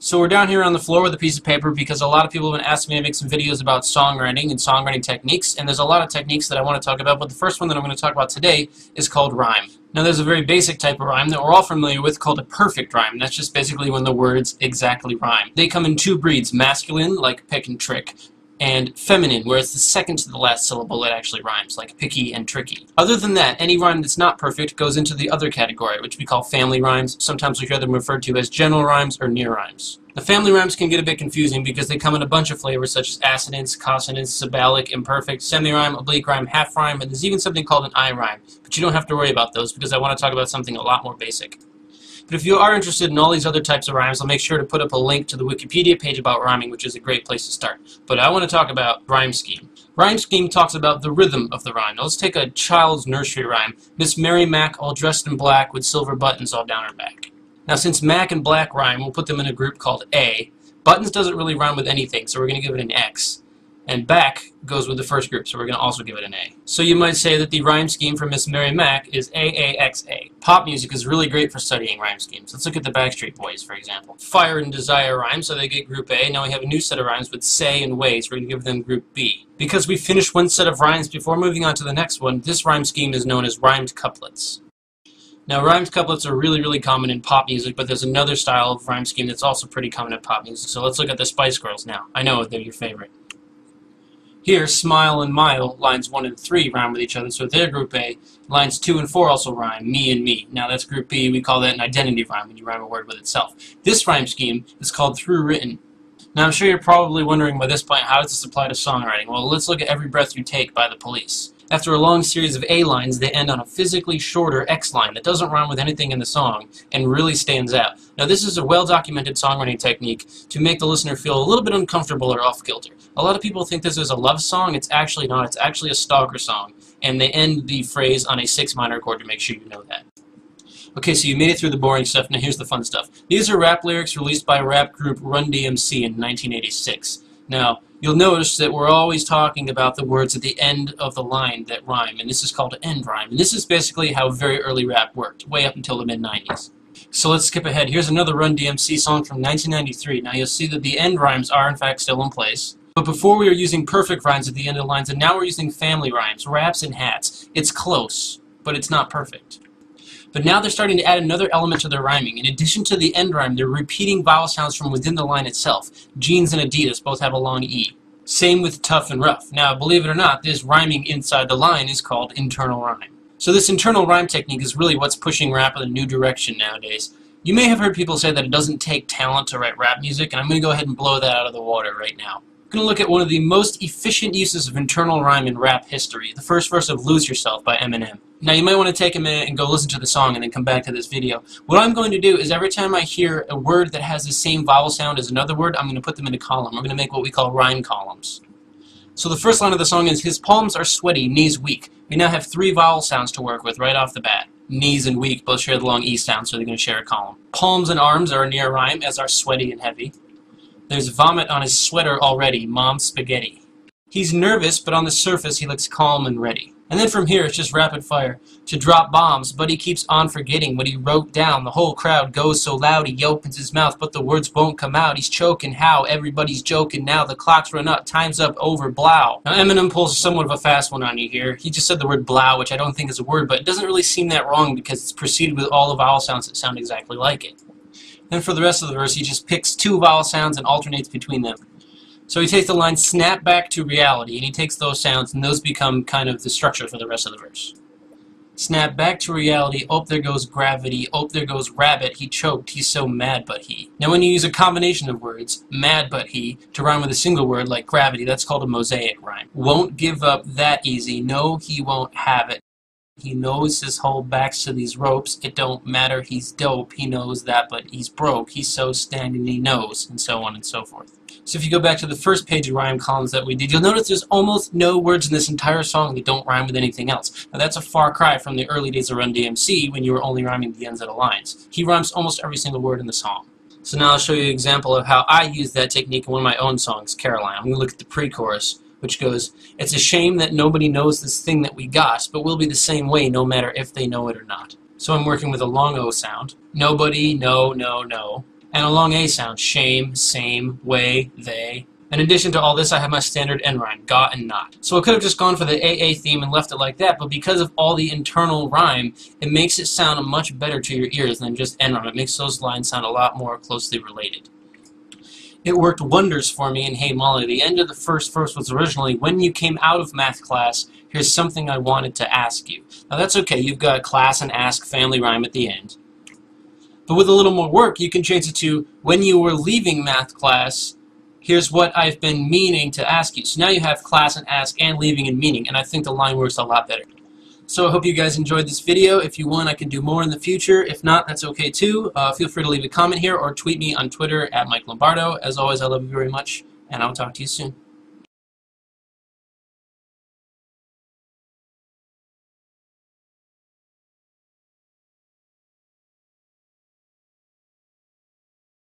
So we're down here on the floor with a piece of paper because a lot of people have been asking me to make some videos about songwriting and songwriting techniques, and there's a lot of techniques that I want to talk about, but the first one that I'm going to talk about today is called rhyme. Now there's a very basic type of rhyme that we're all familiar with called a perfect rhyme, and that's just basically when the words exactly rhyme. They come in two breeds, masculine, like pick and trick, and feminine, where it's the second to the last syllable that actually rhymes, like picky and tricky. Other than that, any rhyme that's not perfect goes into the other category, which we call family rhymes. Sometimes we hear them referred to as general rhymes or near rhymes. The family rhymes can get a bit confusing because they come in a bunch of flavors such as assonance, consonance, syllabic, imperfect, semi-rhyme, oblique rhyme, half rhyme, and there's even something called an I rhyme. But you don't have to worry about those because I want to talk about something a lot more basic. But if you are interested in all these other types of rhymes, I'll make sure to put up a link to the Wikipedia page about rhyming, which is a great place to start. But I want to talk about rhyme scheme. Rhyme scheme talks about the rhythm of the rhyme. Now let's take a child's nursery rhyme. Miss Mary Mac all dressed in black with silver buttons all down her back. Now since Mac and black rhyme, we'll put them in a group called A. Buttons doesn't really rhyme with anything, so we're going to give it an X. And back goes with the first group, so we're going to also give it an A. So you might say that the rhyme scheme for Miss Mary Mac is AAXA. Pop music is really great for studying rhyme schemes. Let's look at the Backstreet Boys, for example. Fire and Desire rhyme, so they get group A. Now we have a new set of rhymes with say and way, so we're going to give them group B. Because we finished one set of rhymes before moving on to the next one, this rhyme scheme is known as rhymed couplets. Now, rhymed couplets are really common in pop music, but there's another style of rhyme scheme that's also pretty common in pop music. So let's look at the Spice Girls now. I know they're your favorite. Here, smile and mile, lines 1 and 3 rhyme with each other, so they're group A. Lines 2 and 4 also rhyme, me and me. Now that's group B, we call that an identity rhyme when you rhyme a word with itself. This rhyme scheme is called through written. Now I'm sure you're probably wondering by this point, how does this apply to songwriting? Well, let's look at Every Breath You Take by The Police. After a long series of A lines, they end on a physically shorter X line that doesn't rhyme with anything in the song and really stands out. Now this is a well-documented songwriting technique to make the listener feel a little bit uncomfortable or off-kilter. A lot of people think this is a love song. It's actually not. It's actually a stalker song. And they end the phrase on a 6 minor chord to make sure you know that. Okay, so you made it through the boring stuff. Now here's the fun stuff. These are rap lyrics released by rap group Run DMC in 1986. Now, you'll notice that we're always talking about the words at the end of the line that rhyme, and this is called an end rhyme. And this is basically how very early rap worked, way up until the mid-90s. So let's skip ahead. Here's another Run DMC song from 1993. Now you'll see that the end rhymes are in fact still in place. But before we were using perfect rhymes at the end of the lines, and now we're using family rhymes, raps and hats. It's close, but it's not perfect. But now they're starting to add another element to their rhyming. In addition to the end rhyme, they're repeating vowel sounds from within the line itself. Jeans and Adidas both have a long E. Same with tough and rough. Now, believe it or not, this rhyming inside the line is called internal rhyme. So this internal rhyme technique is really what's pushing rap in a new direction nowadays. You may have heard people say that it doesn't take talent to write rap music, and I'm going to go ahead and blow that out of the water right now. I'm going to look at one of the most efficient uses of internal rhyme in rap history, the first verse of Lose Yourself by Eminem. Now you might want to take a minute and go listen to the song and then come back to this video. What I'm going to do is every time I hear a word that has the same vowel sound as another word, I'm going to put them in a column. We're going to make what we call rhyme columns. So the first line of the song is, his palms are sweaty, knees weak. We now have 3 vowel sounds to work with right off the bat. Knees and weak both share the long E sound, so they're going to share a column. Palms and arms are a near rhyme, as are sweaty and heavy. There's vomit on his sweater already, mom's spaghetti. He's nervous, but on the surface he looks calm and ready. And then from here it's just rapid fire. To drop bombs, but he keeps on forgetting what he wrote down. The whole crowd goes so loud he opens his mouth, but the words won't come out. He's choking how? Everybody's joking now. The clock's run up, time's up, over, blow. Now Eminem pulls somewhat of a fast one on you here. He just said the word blow, which I don't think is a word, but it doesn't really seem that wrong because it's preceded with all the vowel sounds that sound exactly like it. Then for the rest of the verse, he just picks 2 vowel sounds and alternates between them. So he takes the line, snap back to reality, and he takes those sounds, and those become kind of the structure for the rest of the verse. Snap back to reality, oh, there goes gravity, oh, there goes rabbit, he choked, he's so mad but he. Now when you use a combination of words, mad but he, to rhyme with a single word like gravity, that's called a mosaic rhyme. Won't give up that easy, no, he won't have it. He knows his whole back's to these ropes. It don't matter, he's dope. He knows that, but he's broke. He's so standing he knows, and so on and so forth. So if you go back to the first page of rhyme columns that we did, you'll notice there's almost no words in this entire song that don't rhyme with anything else. Now that's a far cry from the early days of Run DMC when you were only rhyming the ends of the lines. He rhymes almost every single word in the song. So now I'll show you an example of how I use that technique in one of my own songs, Caroline. I'm going to look at the pre-chorus, which goes, it's a shame that nobody knows this thing that we got, but we'll be the same way no matter if they know it or not. So I'm working with a long O sound. Nobody, no, no, no. and a long A sound, shame, same, way, they. In addition to all this, I have my standard end rhyme, got and not. So I could have just gone for the AA theme and left it like that, but because of all the internal rhyme, it makes it sound much better to your ears than just end rhyme. It makes those lines sound a lot more closely related. It worked wonders for me in Hey Molly. The end of the first verse was originally, when you came out of math class, here's something I wanted to ask you. Now that's okay, you've got class and ask family rhyme at the end. But with a little more work, you can change it to, when you were leaving math class, here's what I've been meaning to ask you. So now you have class and ask and leaving and meaning, and I think the line works a lot better. So I hope you guys enjoyed this video. If you want, I can do more in the future. If not, that's okay too. Feel free to leave a comment here or tweet me on Twitter at Mike Lombardo. As always, I love you very much, and I'll talk to you soon.